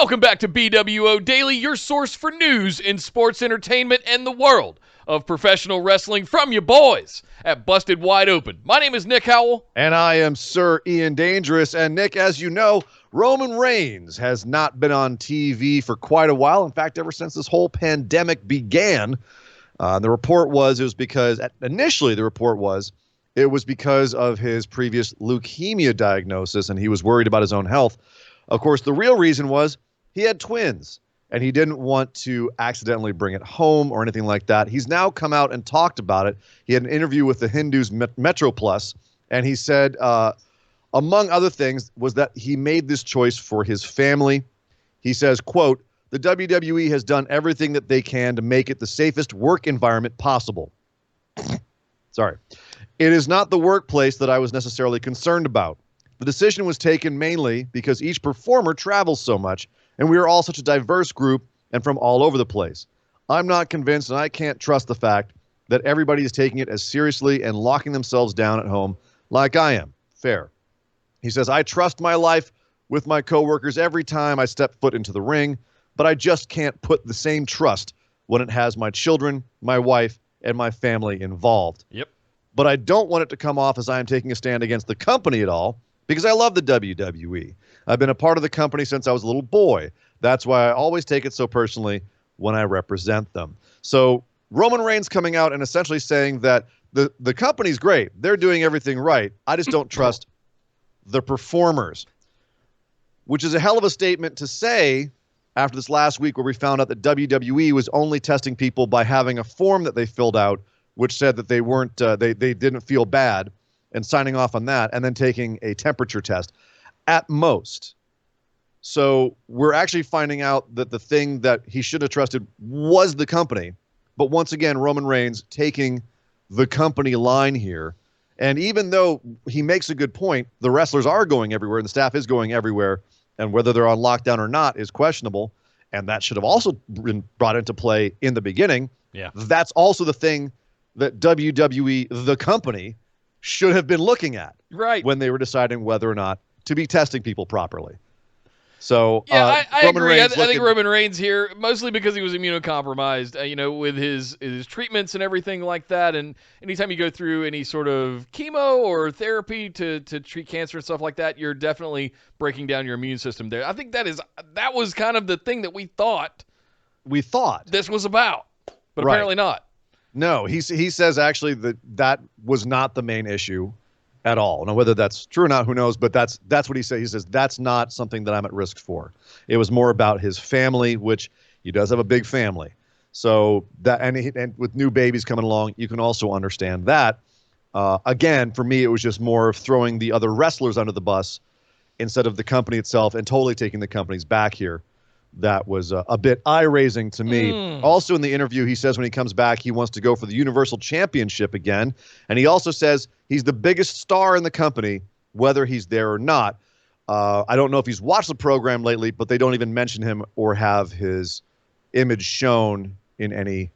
Welcome back to BWO Daily, your source for news in sports entertainment and the world of professional wrestling from your boys at Busted Wide Open. My name is Nick Howell. And I am Sir Ian Dangerous. And Nick, as you know, Roman Reigns has not been on TV for quite a while. In fact, ever since this whole pandemic began, the report was because it was because of his previous leukemia diagnosis, and he was worried about his own health. Of course, the real reason was he had twins, and he didn't want to accidentally bring it home or anything like that. He's now come out and talked about it. He had an interview with the Hindus Metro Plus, and he said, among other things, was that he made this choice for his family. He says, quote, "The WWE has done everything that they can to make it the safest work environment possible." Sorry. "It is not the workplace that I was necessarily concerned about. The decision was taken mainly because each performer travels so much, and we are all such a diverse group and from all over the place. I'm not convinced, and I can't trust the fact that everybody is taking it as seriously and locking themselves down at home like I am. Fair." He says, "I trust my life with my coworkers every time I step foot into the ring, but I just can't put the same trust when it has my children, my wife, and my family involved. Yep. But I don't want it to come off as I am taking a stand against the company at all, because I love the WWE. I've been a part of the company since I was a little boy. That's why I always take it so personally when I represent them." So Roman Reigns coming out and essentially saying that the company's great. They're doing everything right. I just don't trust the performers, which is a hell of a statement to say after this last week where we found out that WWE was only testing people by having a form that they filled out, which said that they weren't, they didn't feel bad, and signing off on that, and then taking a temperature test at most. So we're actually finding out that the thing that he should have trusted was the company. But once again, Roman Reigns taking the company line here. And even though he makes a good point, the wrestlers are going everywhere and the staff is going everywhere, and whether they're on lockdown or not is questionable. And that should have also been brought into play in the beginning. Yeah. That's also the thing that WWE, the company, should have been looking at when they were deciding whether or not to be testing people properly. So yeah, I agree. I think looking, Roman Reigns here, mostly because he was immunocompromised, with his treatments and everything like that. And anytime you go through any sort of chemo or therapy to treat cancer and stuff like that, you're definitely breaking down your immune system there. I think that was kind of the thing that we thought this was about, but apparently not. No, he says actually that was not the main issue at all. Now, whether that's true or not, who knows? But that's what he said. He says that's not something that I'm at risk for. It was more about his family, which he does have a big family. So that and with new babies coming along, you can also understand that. Again, for me, it was just more of throwing the other wrestlers under the bus instead of the company itself, and totally taking the company's back here. That was a bit eye-raising to me. Also in the interview, he says when he comes back, he wants to go for the Universal Championship again. And he also says he's the biggest star in the company, whether he's there or not. I don't know if he's watched the program lately, but they don't even mention him or have his image shown in any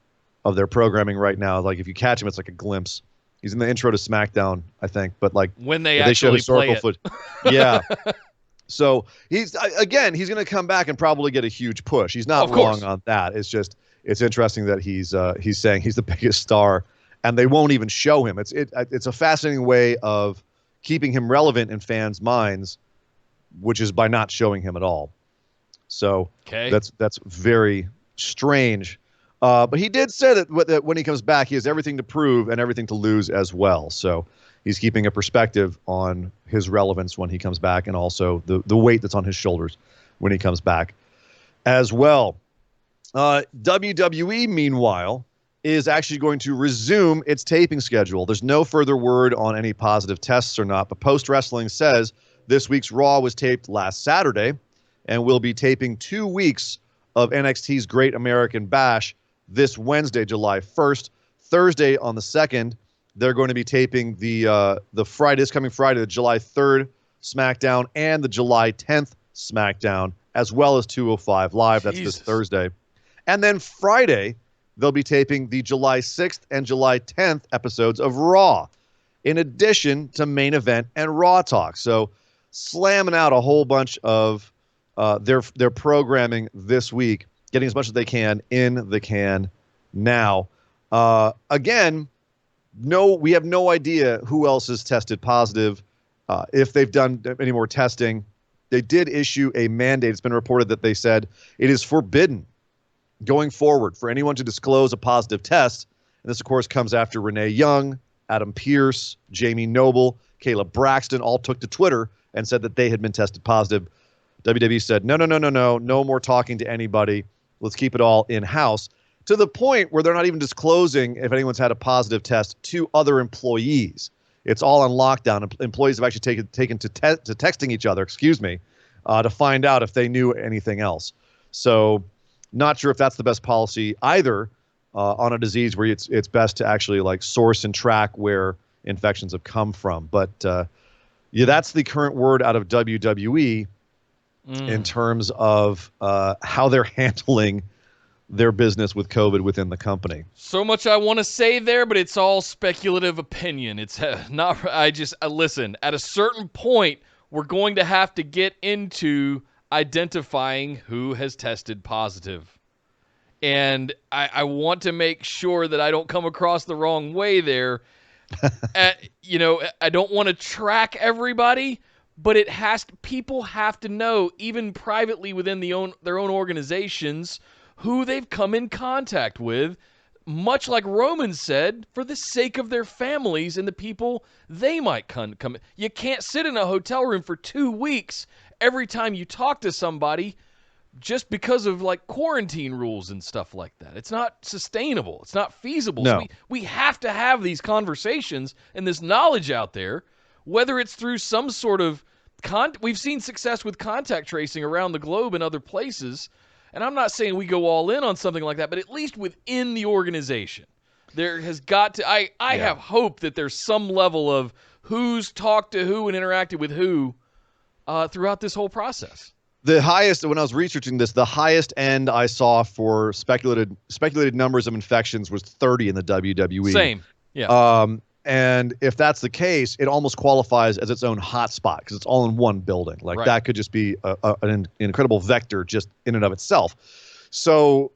of their programming right now. Like if you catch him, it's like a glimpse. He's in the intro to SmackDown, I think. But like when they actually play it. Yeah. So he's going to come back and probably get a huge push. He's not wrong on that. It's just it's interesting that he's saying he's the biggest star, and they won't even show him. It's a fascinating way of keeping him relevant in fans' minds, which is by not showing him at all. So that's very strange. But he did say that when he comes back, he has everything to prove and everything to lose as well. So he's keeping a perspective on his relevance when he comes back, and also the weight that's on his shoulders when he comes back as well. WWE, meanwhile, is actually going to resume its taping schedule. There's no further word on any positive tests or not, but Post Wrestling says this week's Raw was taped last Saturday and will be taping 2 weeks of NXT's Great American Bash this Wednesday, July 1st. Thursday on the 2nd, they're going to be taping the this coming Friday, the July 3rd SmackDown and the July 10th SmackDown, as well as 205 Live. That's this Thursday. And then Friday, they'll be taping the July 6th and July 10th episodes of Raw, in addition to Main Event and Raw Talk. So slamming out a whole bunch of They're programming this week, getting as much as they can in the can now. Again, we have no idea who else has tested positive, if they've done any more testing. They did issue a mandate. It's been reported that they said it is forbidden going forward for anyone to disclose a positive test. And this, of course, comes after Renee Young, Adam Pearce, Jamie Noble, Kayla Braxton all took to Twitter and said that they had been tested positive. WWE said, no more talking to anybody. Let's keep it all in-house, to the point where they're not even disclosing if anyone's had a positive test to other employees. It's all on lockdown. Employees have actually taken to texting each other, to find out if they knew anything else. So not sure if that's the best policy either on a disease where it's best to actually like source and track where infections have come from. But that's the current word out of WWE in terms of how they're handling their business with COVID within the company. So much I want to say there, but it's all speculative opinion. It's not. Listen. At a certain point, we're going to have to get into identifying who has tested positive, and I want to make sure that I don't come across the wrong way there. I don't want to track everybody, but people have to know, even privately within their own organizations, who they've come in contact with, much like Roman said, for the sake of their families and the people they might come. You can't sit in a hotel room for 2 weeks every time you talk to somebody just because of like quarantine rules and stuff like that. It's not sustainable. It's not feasible. No. So we have to have these conversations and this knowledge out there, whether it's through some sort of we've seen success with contact tracing around the globe in other places. And I'm not saying we go all in on something like that, but at least within the organization, there has got to. I have hope that there's some level of who's talked to who and interacted with who throughout this whole process. The highest, when I was researching this, the highest end I saw for speculated numbers of infections was 30 in the WWE. Same, yeah. And if that's the case, it almost qualifies as its own hotspot because it's all in one building. Like right. That could just be an incredible vector just in and of itself. So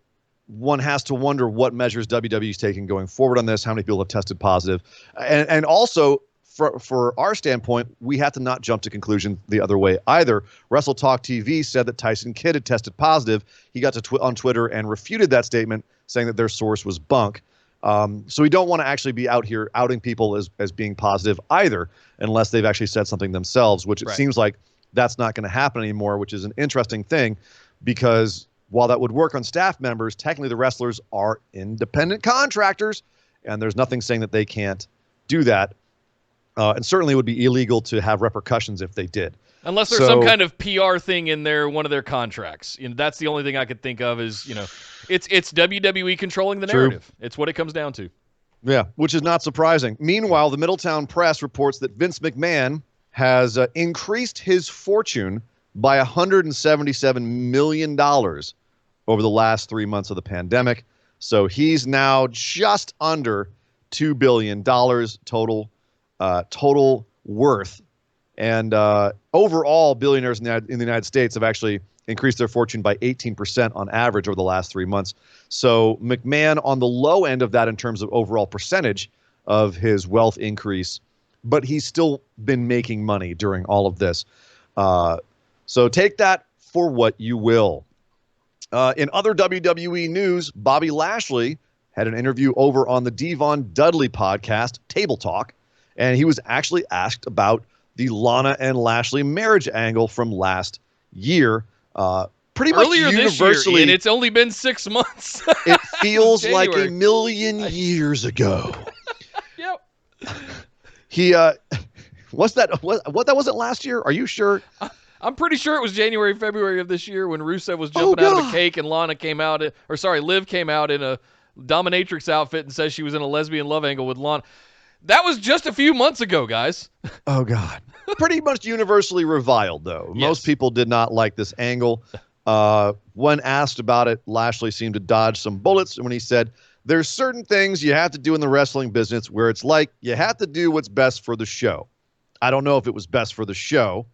one has to wonder what measures WWE is taking going forward on this, how many people have tested positive. And also, for our standpoint, we have to not jump to conclusions the other way either. Wrestle Talk TV said that Tyson Kidd had tested positive. He got on Twitter and refuted that statement, saying that their source was bunk. So we don't want to actually be out here outing people as being positive either, unless they've actually said something themselves, which it seems like that's not going to happen anymore, which is an interesting thing because while that would work on staff members, technically the wrestlers are independent contractors, and there's nothing saying that they can't do that. And certainly it would be illegal to have repercussions if they did. Unless there's some kind of PR thing in one of their contracts. That's the only thing I could think of is, it's WWE controlling the narrative. It's what it comes down to. Yeah, which is not surprising. Meanwhile, the Middletown Press reports that Vince McMahon has increased his fortune by $177 million over the last 3 months of the pandemic. So he's now just under $2 billion total worth. And overall, billionaires in the United States have actually increased their fortune by 18% on average over the last 3 months. So McMahon on the low end of that in terms of overall percentage of his wealth increase, but he's still been making money during all of this. So take that for what you will. In other WWE news, Bobby Lashley had an interview over on the Devon Dudley podcast, Table Talk, and he was actually asked about the Lana and Lashley marriage angle from last year. Pretty Earlier much this year, universally, and it's only been 6 months. it feels like a million years ago. Yep. He was that wasn't last year? Are you sure? I'm pretty sure it was January, February of this year when Rusev was jumping out of a cake and Liv came out in a dominatrix outfit and says she was in a lesbian love angle with Lana. That was just a few months ago, guys. Oh, God. Pretty much universally reviled, though. Yes. Most people did not like this angle. When asked about it, Lashley seemed to dodge some bullets when he said, there's certain things you have to do in the wrestling business where it's like you have to do what's best for the show. I don't know if it was best for the show.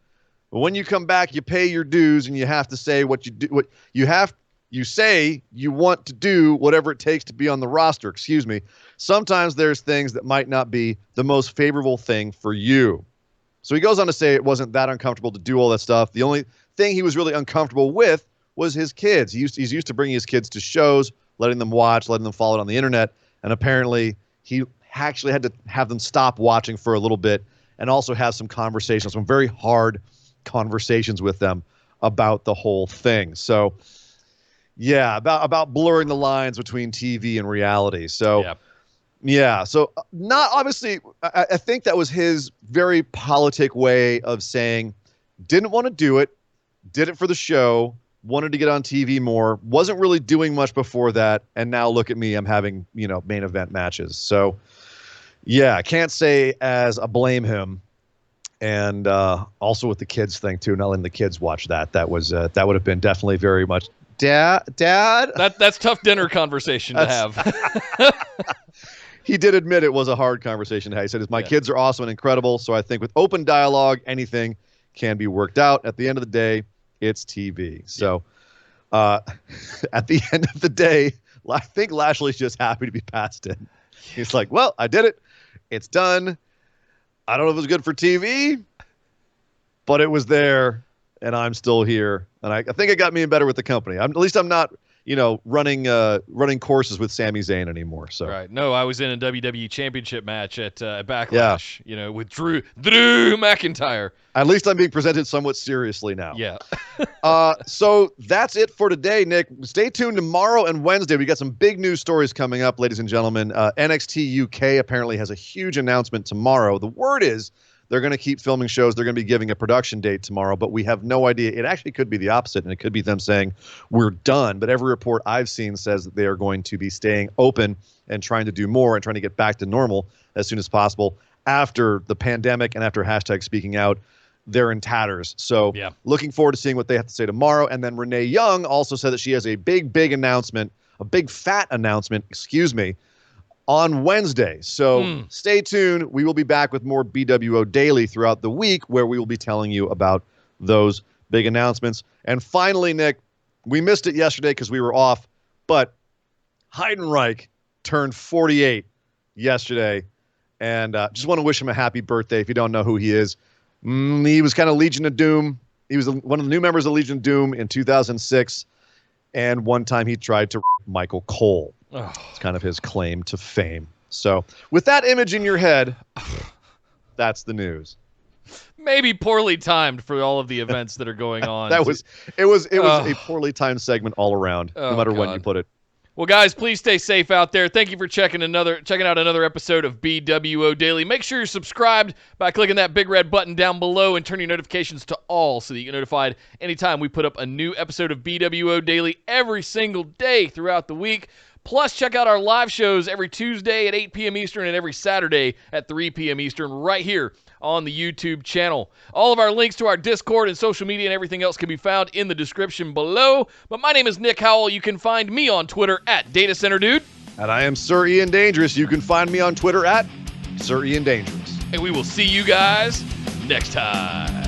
But when you come back, you pay your dues, and you have to say what you do. What you have, you say you want to do whatever it takes to be on the roster. Excuse me. Sometimes there's things that might not be the most favorable thing for you. So he goes on to say it wasn't that uncomfortable to do all that stuff. The only thing he was really uncomfortable with was his kids. He's used to bringing his kids to shows, letting them watch, letting them follow it on the internet, and apparently he actually had to have them stop watching for a little bit and also have some conversations, some very hard conversations with them about the whole thing. So, yeah, about blurring the lines between TV and reality. So, yeah. So, not obviously, I think that was his very politic way of saying, didn't want to do it, did it for the show, wanted to get on TV more, wasn't really doing much before that, and now look at me, I'm having, main event matches. So, yeah, I can't say as I blame him. And also with the kids thing too, not letting the kids watch that. That would have been definitely very much Dad. That's tough dinner conversation to have. He did admit it was a hard conversation to have. He said, my kids are awesome and incredible. So I think with open dialogue, anything can be worked out. At the end of the day, it's TV. So at the end of the day, I think Lashley's just happy to be past it. He's like, well, I did it. It's done. I don't know if it was good for TV, but it was there, and I'm still here. And I think it got me in better with the company. At least I'm not, running courses with Sami Zayn anymore. So right. No, I was in a WWE Championship match at Backlash. With Drew McIntyre. At least I'm being presented somewhat seriously now. Yeah. So that's it for today, Nick. Stay tuned tomorrow and Wednesday. We got some big news stories coming up, ladies and gentlemen. NXT UK apparently has a huge announcement tomorrow. The word is they're going to keep filming shows. They're going to be giving a production date tomorrow, but we have no idea. It actually could be the opposite, and it could be them saying, we're done. But every report I've seen says that they are going to be staying open and trying to do more and trying to get back to normal as soon as possible. After the pandemic and after #SpeakingOut, they're in tatters. So looking forward to seeing what they have to say tomorrow. And then Renee Young also said that she has a big announcement, a big fat announcement, on Wednesday. So stay tuned. We will be back with more BWO Daily throughout the week where we will be telling you about those big announcements. And finally, Nick, we missed it yesterday because we were off, but Heidenreich turned 48 yesterday. And just want to wish him a happy birthday. If you don't know who he is, he was kind of Legion of Doom. He was one of the new members of Legion of Doom in 2006. And one time he tried to Michael Cole. Oh. It's kind of his claim to fame. So with that image in your head, that's the news. Maybe poorly timed for all of the events that are going on. It was a poorly timed segment all around, no matter when you put it. Well, guys, please stay safe out there. Thank you for checking out another episode of BWO Daily. Make sure you're subscribed by clicking that big red button down below and turn your notifications to all so that you get notified anytime we put up a new episode of BWO Daily every single day throughout the week. Plus, check out our live shows every Tuesday at 8 p.m. Eastern and every Saturday at 3 p.m. Eastern right here on the YouTube channel. All of our links to our Discord and social media and everything else can be found in the description below. But my name is Nick Howell. You can find me on Twitter at DataCenterDude. And I am Sir Ian Dangerous. You can find me on Twitter at Sir Ian Dangerous. And we will see you guys next time.